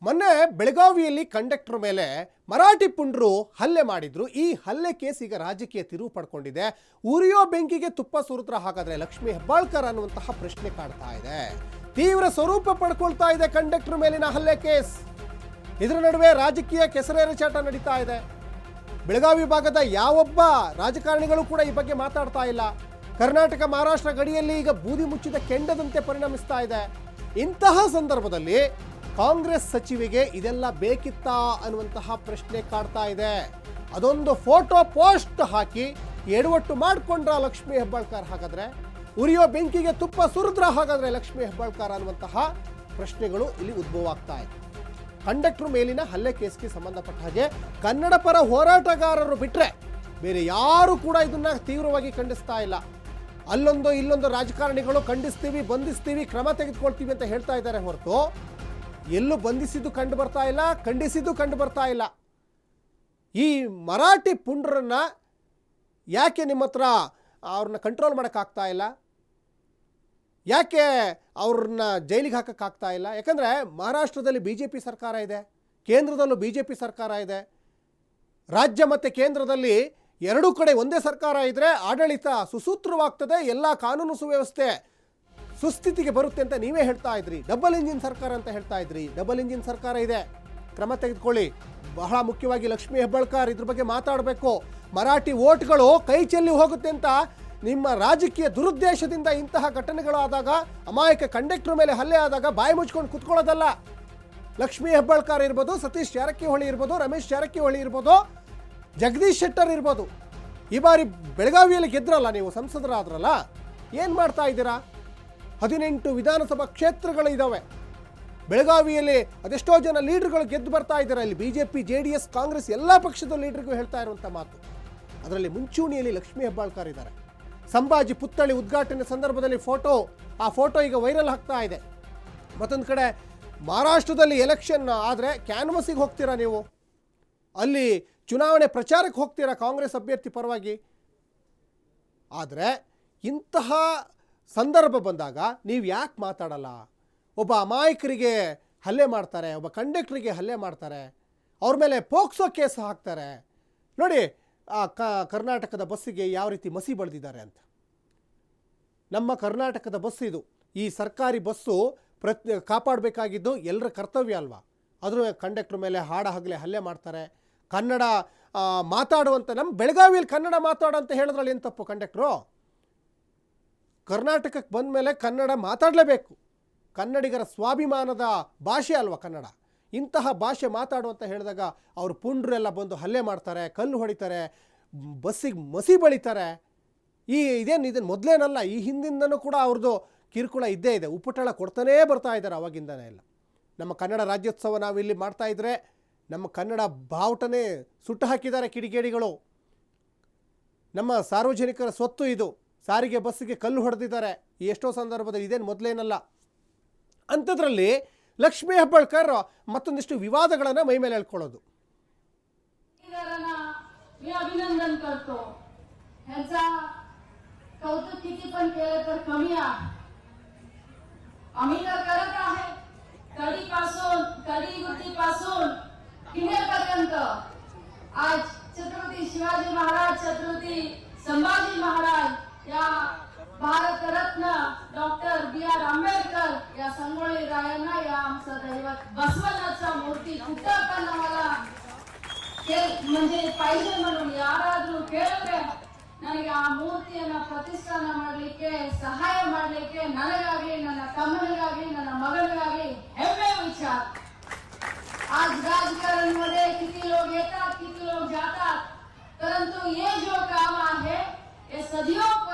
ಮೊನ್ನೆ ಬೆಳಗಾವಿಯಲ್ಲಿ ಕಂಡಕ್ಟರ್ ಮೇಲೆ ಮರಾಠಿ ಪುಂಡ್ರು ಹಲ್ಲೆ ಮಾಡಿದ್ರು. ಈ ಹಲ್ಲೆ ಕೇಸ್ ಈಗ ರಾಜಕೀಯ ತಿರುವು ಪಡ್ಕೊಂಡಿದೆ. ಉರಿಯೋ ಬೆಂಕಿಗೆ ತುಪ್ಪ ಸುರಿದ್ರ ಹಾಗಾದ್ರೆ ಲಕ್ಷ್ಮೀ ಹೆಬ್ಬಾಳ್ಕರ್ ಅನ್ನುವಂತಹ ಪ್ರಶ್ನೆ ಕಾಡ್ತಾ ಇದೆ. ತೀವ್ರ ಸ್ವರೂಪ ಪಡ್ಕೊಳ್ತಾ ಇದೆ ಕಂಡಕ್ಟರ್ ಮೇಲಿನ ಹಲ್ಲೆ ಕೇಸ್. ಇದರ ನಡುವೆ ರಾಜಕೀಯ ಕೆಸರೆರಚಾಟ ನಡೀತಾ ಇದೆ. ಬೆಳಗಾವಿ ಭಾಗದ ಯಾವೊಬ್ಬ ರಾಜಕಾರಣಿಗಳು ಕೂಡ ಈ ಬಗ್ಗೆ ಮಾತಾಡ್ತಾ ಇಲ್ಲ. ಕರ್ನಾಟಕ ಮಹಾರಾಷ್ಟ್ರ ಗಡಿಯಲ್ಲಿ ಈಗ ಬೂದಿ ಮುಚ್ಚಿದ ಕೆಂಡದಂತೆ ಪರಿಣಮಿಸ್ತಾ ಇದೆ. ಇಂತಹ ಸಂದರ್ಭದಲ್ಲಿ ಕಾಂಗ್ರೆಸ್ ಸಚಿವೆಗೆ ಇದೆಲ್ಲ ಬೇಕಿತ್ತಾ ಅನ್ನುವಂತಹ ಪ್ರಶ್ನೆ ಕಾಡ್ತಾ ಇದೆ. ಅದೊಂದು ಫೋಟೋ ಪೋಸ್ಟ್ ಹಾಕಿ ಎಡವಟ್ಟು ಮಾಡಿಕೊಂಡ್ರ ಲಕ್ಷ್ಮೀ ಹೆಬ್ಬಾಳ್ಕರ್, ಹಾಗಾದ್ರೆ ಉರಿಯೋ ಬೆಂಕಿಗೆ ತುಪ್ಪ ಸುರಿದ್ರ ಹಾಗಾದ್ರೆ ಲಕ್ಷ್ಮೀ ಹೆಬ್ಬಾಳ್ಕರ್ ಅನ್ನುವಂತಹ ಪ್ರಶ್ನೆಗಳು ಇಲ್ಲಿ ಉದ್ಭವ ಆಗ್ತಾ ಇದೆ. ಕಂಡಕ್ಟರ್ ಮೇಲಿನ ಹಲ್ಲೆ ಕೇಸ್ಗೆ ಸಂಬಂಧಪಟ್ಟ ಹಾಗೆ ಕನ್ನಡ ಪರ ಹೋರಾಟಗಾರರು ಬಿಟ್ಟರೆ ಬೇರೆ ಯಾರು ಕೂಡ ಇದನ್ನ ತೀವ್ರವಾಗಿ ಖಂಡಿಸ್ತಾ ಇಲ್ಲ. ಅಲ್ಲೊಂದು ಇಲ್ಲೊಂದು ರಾಜಕಾರಣಿಗಳು ಖಂಡಿಸ್ತೀವಿ, ಬಂಧಿಸ್ತೀವಿ, ಕ್ರಮ ತೆಗೆದುಕೊಳ್ತೀವಿ ಅಂತ ಹೇಳ್ತಾ ಇದ್ದಾರೆ ಹೊರತು ಎಲ್ಲೂ ಬಂಧಿಸಿದ್ದು ಕಂಡು ಬರ್ತಾ ಇಲ್ಲ, ಖಂಡಿಸಿದ್ದು ಕಂಡು ಬರ್ತಾ ಇಲ್ಲ. ಈ ಮರಾಠಿ ಪುಂಡ್ರನ್ನ ಯಾಕೆ ನಿಮ್ಮ ಹತ್ರ ಅವ್ರನ್ನ ಕಂಟ್ರೋಲ್ ಮಾಡೋಕ್ಕಾಗ್ತಾ ಇಲ್ಲ? ಯಾಕೆ ಅವ್ರನ್ನ ಜೈಲಿಗೆ ಹಾಕೋಕ್ಕಾಗ್ತಾ ಇಲ್ಲ? ಯಾಕಂದರೆ ಮಹಾರಾಷ್ಟ್ರದಲ್ಲಿ BJP ಸರ್ಕಾರ ಇದೆ, ಕೇಂದ್ರದಲ್ಲೂ BJP ಸರ್ಕಾರ ಇದೆ. ರಾಜ್ಯ ಮತ್ತು ಕೇಂದ್ರದಲ್ಲಿ ಎರಡೂ ಕಡೆ ಒಂದೇ ಸರ್ಕಾರ ಇದ್ದರೆ ಆಡಳಿತ ಸುಸೂತ್ರವಾಗ್ತದೆ, ಎಲ್ಲ ಕಾನೂನು ಸುವ್ಯವಸ್ಥೆ ಸುಸ್ಥಿತಿಗೆ ಬರುತ್ತೆ ಅಂತ ನೀವೇ ಹೇಳ್ತಾ ಇದ್ರಿ. ಡಬಲ್ ಇಂಜಿನ್ ಸರ್ಕಾರ ಅಂತ ಹೇಳ್ತಾ ಇದ್ರಿ. ಡಬಲ್ ಇಂಜಿನ್ ಸರ್ಕಾರ ಇದೆ, ಕ್ರಮ ತೆಗೆದುಕೊಳ್ಳಿ. ಬಹಳ ಮುಖ್ಯವಾಗಿ ಲಕ್ಷ್ಮೀ ಹೆಬ್ಬಾಳ್ಕರ್ ಇದ್ರ ಬಗ್ಗೆ ಮಾತಾಡಬೇಕು. ಮರಾಠಿ ವೋಟ್ಗಳು ಕೈ ಚೆಲ್ಲಿ ಹೋಗುತ್ತೆ ಅಂತ ನಿಮ್ಮ ರಾಜಕೀಯ ದುರುದ್ದೇಶದಿಂದ ಇಂತಹ ಘಟನೆಗಳು ಆದಾಗ, ಅಮಾಯಕ ಕಂಡಕ್ಟರ್ ಮೇಲೆ ಹಲ್ಲೆ ಆದಾಗ ಬಾಯಿ ಮುಚ್ಕೊಂಡು ಕುತ್ಕೊಳ್ಳೋದಲ್ಲ. ಲಕ್ಷ್ಮೀ ಹೆಬ್ಬಾಳ್ಕರ್ ಇರ್ಬೋದು, ಸತೀಶ್ ಜಾರಕಿಹೊಳಿ ಇರ್ಬೋದು, ರಮೇಶ್ ಜಾರಕಿಹೊಳಿ ಇರ್ಬೋದು, ಜಗದೀಶ್ ಶೆಟ್ಟರ್ ಇರ್ಬೋದು. ಈ ಬಾರಿ ಬೆಳಗಾವಿಯಲ್ಲಿ ಗೆದ್ರಲ್ಲ, ನೀವು ಸಂಸದರಾದ್ರಲ್ಲ, ಏನು ಮಾಡ್ತಾ ಇದ್ದೀರಾ? 18 ವಿಧಾನಸಭಾ ಕ್ಷೇತ್ರಗಳು ಇದ್ದಾವೆ ಬೆಳಗಾವಿಯಲ್ಲಿ. ಅದೆಷ್ಟೋ ಜನ ಲೀಡರ್ಗಳು ಗೆದ್ದು ಬರ್ತಾ ಇದ್ದಾರೆ. ಇಲ್ಲಿ BJP, JDS, ಕಾಂಗ್ರೆಸ್ ಎಲ್ಲ ಪಕ್ಷದ ಲೀಡರ್ಗೂ ಹೇಳ್ತಾ ಇರುವಂಥ ಮಾತು. ಅದರಲ್ಲಿ ಮುಂಚೂಣಿಯಲ್ಲಿ ಲಕ್ಷ್ಮೀ ಹೆಬ್ಬಾಳ್ಕರ್ ಇದ್ದಾರೆ. ಸಂಭಾಜಿ ಪುತ್ಥಳಿ ಉದ್ಘಾಟನೆ ಸಂದರ್ಭದಲ್ಲಿ ಆ ಫೋಟೋ ಈಗ ವೈರಲ್ ಆಗ್ತಾ ಇದೆ. ಮತ್ತೊಂದು ಕಡೆ ಮಹಾರಾಷ್ಟ್ರದಲ್ಲಿ ಎಲೆಕ್ಷನ್ ಆದರೆ ಕ್ಯಾನ್ವಸಿಗೆ ಹೋಗ್ತೀರಾ ನೀವು, ಅಲ್ಲಿ ಚುನಾವಣೆ ಪ್ರಚಾರಕ್ಕೆ ಹೋಗ್ತೀರಾ ಕಾಂಗ್ರೆಸ್ ಅಭ್ಯರ್ಥಿ ಪರವಾಗಿ. ಆದರೆ ಇಂತಹ ಸಂದರ್ಭ ಬಂದಾಗ ನೀವು ಯಾಕೆ ಮಾತಾಡಲ್ಲ? ಒಬ್ಬ ಅಮಾಯಕರಿಗೆ ಹಲ್ಲೆ ಮಾಡ್ತಾರೆ, ಒಬ್ಬ ಕಂಡಕ್ಟರಿಗೆ ಹಲ್ಲೆ ಮಾಡ್ತಾರೆ, ಅವ್ರ ಮೇಲೆ ಪೋಕ್ಸೋ ಕೇಸ್ ಹಾಕ್ತಾರೆ. ನೋಡಿ ಕರ್ನಾಟಕದ ಬಸ್ಸಿಗೆ ಯಾವ ರೀತಿ ಮಸಿ ಬಳಿದಿದ್ದಾರೆ ಅಂತ. ನಮ್ಮ ಕರ್ನಾಟಕದ ಬಸ್ ಇದು, ಈ ಸರ್ಕಾರಿ ಬಸ್ಸು ಕಾಪಾಡಬೇಕಾಗಿದ್ದು ಎಲ್ಲರ ಕರ್ತವ್ಯ ಅಲ್ವಾ? ಅದ್ರ ಕಂಡಕ್ಟರ್ ಮೇಲೆ ಹಗಲೇ ಹಲ್ಲೆ ಮಾಡ್ತಾರೆ. ಕನ್ನಡ ಮಾತಾಡುವಂಥ, ನಮ್ಮ ಬೆಳಗಾವಿಯಲ್ಲಿ ಕನ್ನಡ ಮಾತಾಡೋ ಅಂತ ಹೇಳಿದ್ರಲ್ಲಿ ಏನು ತಪ್ಪು? ಕಂಡಕ್ಟ್ರು ಕರ್ನಾಟಕಕ್ಕೆ ಬಂದ ಮೇಲೆ ಕನ್ನಡ ಮಾತಾಡಲೇಬೇಕು. ಕನ್ನಡಿಗರ ಸ್ವಾಭಿಮಾನದ ಭಾಷೆ ಅಲ್ವಾ ಕನ್ನಡ. ಇಂತಹ ಭಾಷೆ ಮಾತಾಡುವಂತ ಹೇಳಿದಾಗ ಅವರು ಪುಂಡ್ರೆಲ್ಲ ಬಂದು ಹಲ್ಲೆ ಮಾಡ್ತಾರೆ, ಕಲ್ಲು ಹೊಡಿತಾರೆ, ಬಸ್ಸಿಗೆ ಮಸಿ ಬಳಿತಾರೆ. ಇದನ್ನು ಮೊದಲೇನಲ್ಲ, ಈ ಹಿಂದಿಂದನೂ ಕೂಡ ಅವ್ರದ್ದು ಕಿರುಕುಳ ಇದ್ದೇ ಇದೆ. ಉಪಟಳ ಕೊಡ್ತಾನೇ ಬರ್ತಾ ಇದ್ದಾರೆ ಅವಾಗಿಂದನೇ ಎಲ್ಲ. ನಮ್ಮ ಕನ್ನಡ ರಾಜ್ಯೋತ್ಸವ ನಾವು ಇಲ್ಲಿ ಮಾಡ್ತಾ ಇದ್ರೆ ನಮ್ಮ ಕನ್ನಡ ಬಾವುಟನೇ ಸುಟ್ಟು ಹಾಕಿದ್ದಾರೆ ಕಿಡಿಗೇಡಿಗಳು. ನಮ್ಮ ಸಾರ್ವಜನಿಕರ ಸ್ವತ್ತು ಇದು, ಸಾರಿಗೆ ಬಸ್ಸಿಗೆ ಕಲ್ಲು ಹೊಡೆದಿದ್ದಾರೆ ಎಷ್ಟೋ ಸಂದರ್ಭದಲ್ಲಿ. ಇದೇನು ಮೊದಲೇನಲ್ಲ. ಅಂಥದ್ರಲ್ಲಿ ಲಕ್ಷ್ಮೀ ಹೆಬ್ಬಾಳ್ಕರ್ ಮತ್ತೊಂದಿಷ್ಟು ವಿವಾದಗಳನ್ನು ಮೈ ಮೇಲೆ ಹೇಳ್ಕೊಳ್ಳೋದು. मी अभिनंदन करतो. ह्याचा कौतुक किती पण केलं तर कमी आहे. आम्ही तर करत आहे. कडी गुत्तीपासून किल्ल्यापर्यंत आज छत्रपती शिवाजी महाराज, छत्रपती संभाजी महाराज, या भारतरत्न डॉक्टर B.R. आंबेडकर, या संगोळी रायांना, या आमचं दैवत बसवनाचा मूर्ती कुठं पण आम्हाला म्हणजे पाहिजे म्हणून ಯಾರಾದರೂ ಕೇಳಿದ್ರೆ ನನಗೆ ಆ ಮೂರ್ತಿಯನ್ನ ಪ್ರತಿಷ್ಠಾನ ಮಾಡಲಿಕ್ಕೆ, ಸಹಾಯ ಮಾಡಲಿಕ್ಕೆ ನನಗಾಗಲಿ, ನನ್ನ ತಮ್ಮನಿಗಾಗಲಿ, ನನ್ನ ಮಗನಿಗಾಗಲಿ ಹೆಮ್ಮೆ विचार. आज राजकारण मध्ये किती लोक येतात, किती लोक जातात, परंतु हे जो काम आहे हे सदैव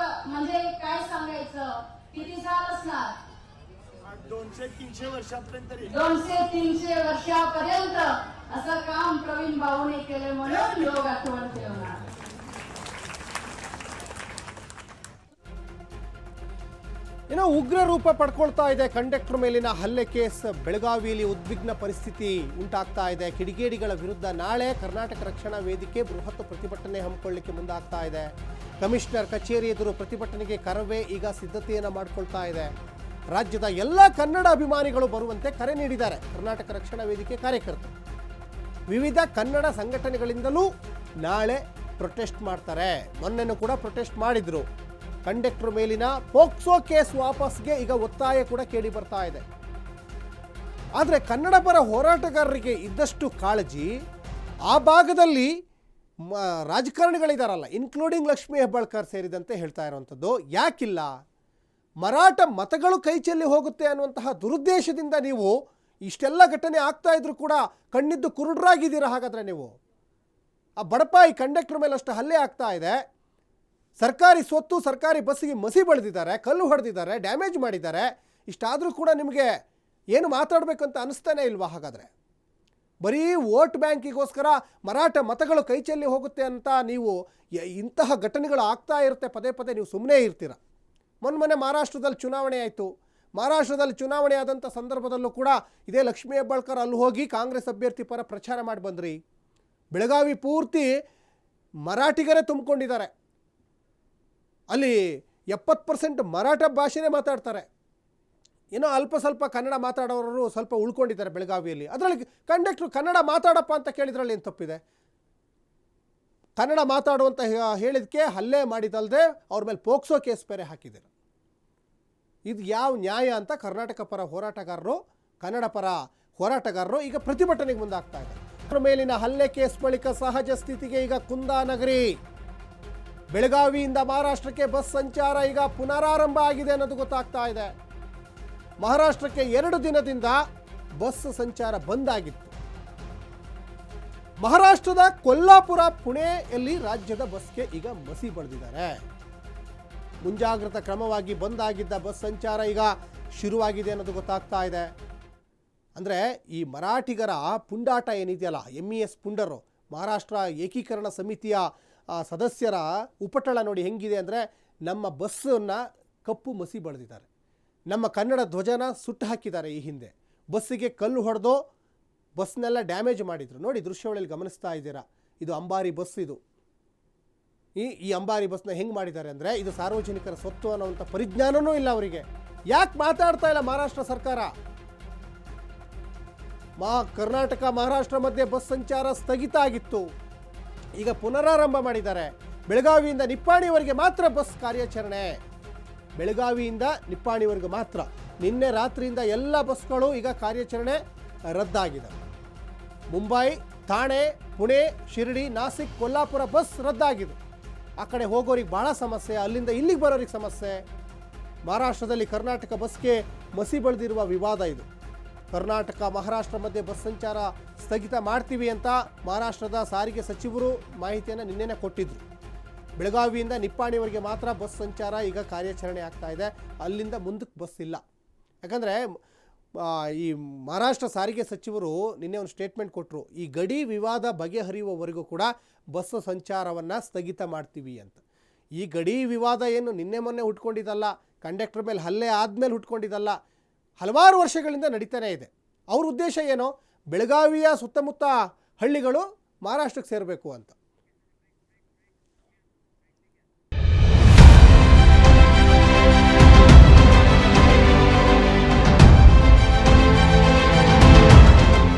म्हणजे काय सांगायचं, किती साल असणार, 200-300 वर्षापर्यंत 200-300 वर्षापर्यंत असं काम प्रवीण भाऊने केले म्हणून लोक आठवण ठेवणार. ಏನೋ ಉಗ್ರ ರೂಪ ಪಡ್ಕೊಳ್ತಾ ಇದೆ ಕಂಡಕ್ಟರ್ ಮೇಲಿನ ಹಲ್ಲೆ ಕೇಸ್. ಬೆಳಗಾವಿಯಲ್ಲಿ ಉದ್ವಿಗ್ನ ಪರಿಸ್ಥಿತಿ ಉಂಟಾಗ್ತಾ ಇದೆ. ಕಿಡಿಗೇಡಿಗಳ ವಿರುದ್ಧ ನಾಳೆ ಕರ್ನಾಟಕ ರಕ್ಷಣಾ ವೇದಿಕೆ ಬೃಹತ್ ಪ್ರತಿಭಟನೆ ಹಮ್ಮಿಕೊಳ್ಳಲಿಕ್ಕೆ ಮುಂದಾಗ್ತಾ ಇದೆ. ಕಮಿಷನರ್ ಕಚೇರಿ ಎದುರು ಪ್ರತಿಭಟನೆಗೆ ಕರವೇ ಈಗ ಸಿದ್ಧತೆಯನ್ನು ಮಾಡಿಕೊಳ್ತಾ ಇದೆ. ರಾಜ್ಯದ ಎಲ್ಲ ಕನ್ನಡ ಅಭಿಮಾನಿಗಳು ಬರುವಂತೆ ಕರೆ ನೀಡಿದ್ದಾರೆ ಕರ್ನಾಟಕ ರಕ್ಷಣಾ ವೇದಿಕೆ ಕಾರ್ಯಕರ್ತರು. ವಿವಿಧ ಕನ್ನಡ ಸಂಘಟನೆಗಳಿಂದಲೂ ನಾಳೆ ಪ್ರೊಟೆಸ್ಟ್ ಮಾಡ್ತಾರೆ. ಮೊನ್ನೆನೂ ಕೂಡ ಪ್ರೊಟೆಸ್ಟ್ ಮಾಡಿದ್ರು. ಕಂಡಕ್ಟರ್ ಮೇಲಿನ ಪೋಕ್ಸೋ ಕೇಸ್ ವಾಪಸ್ಗೆ ಈಗ ಒತ್ತಾಯ ಕೂಡ ಕೇಳಿ ಬರ್ತಾ ಇದೆ. ಆದರೆ ಕನ್ನಡ ಪರ ಹೋರಾಟಗಾರರಿಗೆ ಇದ್ದಷ್ಟು ಕಾಳಜಿ ಆ ಭಾಗದಲ್ಲಿ ರಾಜಕಾರಣಿಗಳಿದಾರಲ್ಲ, ಇನ್ಕ್ಲೂಡಿಂಗ್ ಲಕ್ಷ್ಮೀ ಹೆಬ್ಬಾಳ್ಕರ್ ಸೇರಿದಂತೆ ಹೇಳ್ತಾ ಇರುವಂಥದ್ದು, ಯಾಕಿಲ್ಲ? ಮರಾಠ ಮತಗಳು ಕೈ ಚೆಲ್ಲಿ ಹೋಗುತ್ತೆ ಅನ್ನುವಂತಹ ದುರುದ್ದೇಶದಿಂದ ನೀವು ಇಷ್ಟೆಲ್ಲ ಘಟನೆ ಆಗ್ತಾ ಇದ್ರು ಕೂಡ ಕಣ್ಣಿದ್ದು ಕುರುಡ್ರಾಗಿದ್ದೀರಾ. ಹಾಗಾದರೆ ನೀವು ಆ ಬಡಪಾಯಿ ಕಂಡಕ್ಟರ್ ಮೇಲೆ ಅಷ್ಟು ಹಲ್ಲೆ ಆಗ್ತಾ ಇದೆ, ಸರ್ಕಾರಿ ಸ್ವತ್ತು ಸರ್ಕಾರಿ ಬಸ್ಸಿಗೆ ಮಸಿ ಬಳಿದಿದ್ದಾರೆ, ಕಲ್ಲು ಹೊಡೆದಿದ್ದಾರೆ, ಡ್ಯಾಮೇಜ್ ಮಾಡಿದ್ದಾರೆ, ಇಷ್ಟಾದರೂ ಕೂಡ ನಿಮಗೆ ಏನು ಮಾತಾಡಬೇಕಂತ ಅನಿಸ್ತಾನೆ ಇಲ್ವಾ? ಹಾಗಾದರೆ ಬರೀ ವೋಟ್ ಬ್ಯಾಂಕಿಗೋಸ್ಕರ ಮರಾಠ ಮತಗಳು ಕೈ ಚೆಲ್ಲಿ ಹೋಗುತ್ತೆ ಅಂತ ನೀವು ಇಂತಹ ಘಟನೆಗಳು ಆಗ್ತಾ ಇರುತ್ತೆ ಪದೇ ಪದೇ, ನೀವು ಸುಮ್ಮನೆ ಇರ್ತೀರ. ಮೊನ್ನೆ ಮಹಾರಾಷ್ಟ್ರದಲ್ಲಿ ಚುನಾವಣೆ ಆಯಿತು. ಮಹಾರಾಷ್ಟ್ರದಲ್ಲಿ ಚುನಾವಣೆ ಆದಂಥ ಸಂದರ್ಭದಲ್ಲೂ ಕೂಡ ಇದೇ ಲಕ್ಷ್ಮೀ ಹೆಬ್ಬಾಳ್ಕರ್ ಅಲ್ಲಿ ಹೋಗಿ ಕಾಂಗ್ರೆಸ್ ಅಭ್ಯರ್ಥಿ ಪರ ಪ್ರಚಾರ ಮಾಡಿ ಬಂದ್ರಿ. ಬೆಳಗಾವಿ ಪೂರ್ತಿ ಮರಾಠಿಗರೇ ತುಂಬಿಕೊಂಡಿದ್ದಾರೆ. ಅಲ್ಲಿ 70% ಮರಾಠ ಭಾಷೆನೇ ಮಾತಾಡ್ತಾರೆ. ಏನೋ ಅಲ್ಪ ಸ್ವಲ್ಪ ಕನ್ನಡ ಮಾತಾಡೋರು ಸ್ವಲ್ಪ ಉಳ್ಕೊಂಡಿದ್ದಾರೆ ಬೆಳಗಾವಿಯಲ್ಲಿ. ಅದರಲ್ಲಿ ಕಂಡಕ್ಟ್ರು ಕನ್ನಡ ಮಾತಾಡಪ್ಪ ಅಂತ ಕೇಳಿದ್ರಲ್ಲಿ ಏನು ತಪ್ಪಿದೆ? ಕನ್ನಡ ಮಾತಾಡುವಂತ ಹೇಳಿದಕ್ಕೆ ಹಲ್ಲೆ ಮಾಡಿದಲ್ಲದೆ ಅವ್ರ ಮೇಲೆ ಪೋಕ್ಸೋ ಕೇಸ್ ಬೇರೆ ಹಾಕಿದ್ದಾರೆ. ಇದು ಯಾವ ನ್ಯಾಯ ಅಂತ ಕರ್ನಾಟಕ ಪರ ಹೋರಾಟಗಾರರು, ಕನ್ನಡ ಪರ ಹೋರಾಟಗಾರರು ಈಗ ಪ್ರತಿಭಟನೆಗೆ ಮುಂದಾಗ್ತಾ ಇದ್ದಾರೆ. ಅವರ ಮೇಲಿನ ಹಲ್ಲೆ ಕೇಸ್ ಬಳಿಕ ಸಹಜ ಸ್ಥಿತಿಗೆ ಈಗ ಕುಂದಾನಗರಿ. ಬೆಳಗಾವಿಯಿಂದ ಮಹಾರಾಷ್ಟ್ರಕ್ಕೆ ಬಸ್ ಸಂಚಾರ ಈಗ ಪುನರಾರಂಭ ಆಗಿದೆ ಅನ್ನೋದು ಗೊತ್ತಾಗ್ತಾ ಇದೆ. ಮಹಾರಾಷ್ಟ್ರಕ್ಕೆ 2 ದಿನದಿಂದ ಬಸ್ ಸಂಚಾರ ಬಂದ್ ಆಗಿತ್ತು. ಮಹಾರಾಷ್ಟ್ರದ ಕೊಲ್ಲಾಪುರ, ಪುಣೆಯಲ್ಲಿ ರಾಜ್ಯದ ಬಸ್ಗೆ ಈಗ ಮಸಿ ಬಳಿದಿದ್ದಾರೆ. ಮುಂಜಾಗ್ರತಾ ಕ್ರಮವಾಗಿ ಬಂದ್ ಆಗಿದ್ದ ಬಸ್ ಸಂಚಾರ ಈಗ ಶುರುವಾಗಿದೆ ಅನ್ನೋದು ಗೊತ್ತಾಗ್ತಾ ಇದೆ. ಅಂದರೆ ಈ ಮರಾಠಿಗರ ಪುಂಡಾಟ ಏನಿದೆಯಲ್ಲ, MES ಪುಂಡರು, ಮಹಾರಾಷ್ಟ್ರ ಏಕೀಕರಣ ಸಮಿತಿಯ ಸದಸ್ಯರ ಉಪಟಳ ನೋಡಿ ಹೆಂಗಿದೆ ಅಂದರೆ, ನಮ್ಮ ಬಸ್ಸನ್ನು ಕಪ್ಪು ಮಸಿ ಬಳಿದಿದ್ದಾರೆ, ನಮ್ಮ ಕನ್ನಡ ಧ್ವಜನ ಸುಟ್ಟು ಹಾಕಿದ್ದಾರೆ. ಈ ಹಿಂದೆ ಬಸ್ಸಿಗೆ ಕಲ್ಲು ಹೊಡೆದು ಬಸ್ನೆಲ್ಲ ಡ್ಯಾಮೇಜ್ ಮಾಡಿದರು. ನೋಡಿ ದೃಶ್ಯಾವಳಿಯಲ್ಲಿ ಗಮನಿಸ್ತಾ ಇದ್ದೀರಾ, ಇದು ಅಂಬಾರಿ ಬಸ್. ಇದು ಈ ಅಂಬಾರಿ ಬಸ್ನ ಹೆಂಗೆ ಮಾಡಿದ್ದಾರೆ ಅಂದರೆ, ಇದು ಸಾರ್ವಜನಿಕರ ಸ್ವತ್ತು ಅನ್ನೋವಂಥ ಪರಿಜ್ಞಾನವೂ ಇಲ್ಲ ಅವರಿಗೆ. ಯಾಕೆ ಮಾತಾಡ್ತಾ ಇಲ್ಲ ಮಹಾರಾಷ್ಟ್ರ ಸರ್ಕಾರ? ಕರ್ನಾಟಕ ಮಹಾರಾಷ್ಟ್ರ ಮಧ್ಯೆ ಬಸ್ ಸಂಚಾರ ಸ್ಥಗಿತ ಆಗಿತ್ತು, ಈಗ ಪುನರಾರಂಭ ಮಾಡಿದ್ದಾರೆ. ಬೆಳಗಾವಿಯಿಂದ ನಿಪ್ಪಾಣಿವರೆಗೆ ಮಾತ್ರ ಬಸ್ ಕಾರ್ಯಾಚರಣೆ. ಬೆಳಗಾವಿಯಿಂದ ನಿಪ್ಪಾಣಿವರೆಗೆ ಮಾತ್ರ. ನಿನ್ನೆ ರಾತ್ರಿಯಿಂದ ಎಲ್ಲ ಬಸ್ಗಳು ಈಗ ಕಾರ್ಯಾಚರಣೆ ರದ್ದಾಗಿದೆ. ಮುಂಬೈ, ಥಾಣೆ, ಪುಣೆ, ಶಿರಡಿ, ನಾಸಿಕ್, ಕೊಲ್ಲಾಪುರ ಬಸ್ ರದ್ದಾಗಿದೆ. ಆ ಕಡೆ ಹೋಗೋರಿಗೆ ಭಾಳ ಸಮಸ್ಯೆ, ಅಲ್ಲಿಂದ ಇಲ್ಲಿಗೆ ಬರೋರಿಗೆ ಸಮಸ್ಯೆ. ಮಹಾರಾಷ್ಟ್ರದಲ್ಲಿ ಕರ್ನಾಟಕ ಬಸ್ಗೆ ಮಸಿ ಬಳಿದಿರುವ ವಿವಾದ ಇದು. ಕರ್ನಾಟಕ ಮಹಾರಾಷ್ಟ್ರ ಮಧ್ಯೆ ಬಸ್ ಸಂಚಾರ ಸ್ಥಗಿತ ಮಾಡ್ತೀವಿ ಅಂತ ಮಹಾರಾಷ್ಟ್ರದ ಸಾರಿಗೆ ಸಚಿವರು ಮಾಹಿತಿಯನ್ನು ನಿನ್ನೆನೇ ಕೊಟ್ಟಿದ್ರು. ಬೆಳಗಾವಿಯಿಂದ ನಿಪ್ಪಾಣಿವರೆಗೆ ಮಾತ್ರ ಬಸ್ ಸಂಚಾರ ಈಗ ಕಾರ್ಯಾಚರಣೆ ಆಗ್ತಾ ಇದೆ. ಅಲ್ಲಿಂದ ಮುಂದಕ್ಕೆ ಬಸ್ ಇಲ್ಲ. ಯಾಕಂದರೆ ಈ ಮಹಾರಾಷ್ಟ್ರ ಸಾರಿಗೆ ಸಚಿವರು ನಿನ್ನೆ ಒಂದು ಸ್ಟೇಟ್ಮೆಂಟ್ ಕೊಟ್ಟರು, ಈ ಗಡಿ ವಿವಾದ ಬಗೆಹರಿಯುವವರೆಗೂ ಕೂಡ ಬಸ್ ಸಂಚಾರವನ್ನು ಸ್ಥಗಿತ ಮಾಡ್ತೀವಿ ಅಂತ. ಈ ಗಡಿ ವಿವಾದ ಏನು ನಿನ್ನೆ ಮೊನ್ನೆ ಹುಟ್ಕೊಂಡಿದ್ದಲ್ಲ, ಕಂಡಕ್ಟರ್ ಮೇಲೆ ಹಲ್ಲೆ ಆದಮೇಲೆ ಹುಟ್ಕೊಂಡಿದ್ದಲ್ಲ, ಹಲವಾರು ವರ್ಷಗಳಿಂದ ನಡೀತಾನೆ ಇದೆ. ಅವ್ರ ಉದ್ದೇಶ ಏನೋ, ಬೆಳಗಾವಿಯ ಸುತ್ತಮುತ್ತ ಹಳ್ಳಿಗಳು ಮಹಾರಾಷ್ಟ್ರಕ್ಕೆ ಸೇರಬೇಕು ಅಂತ.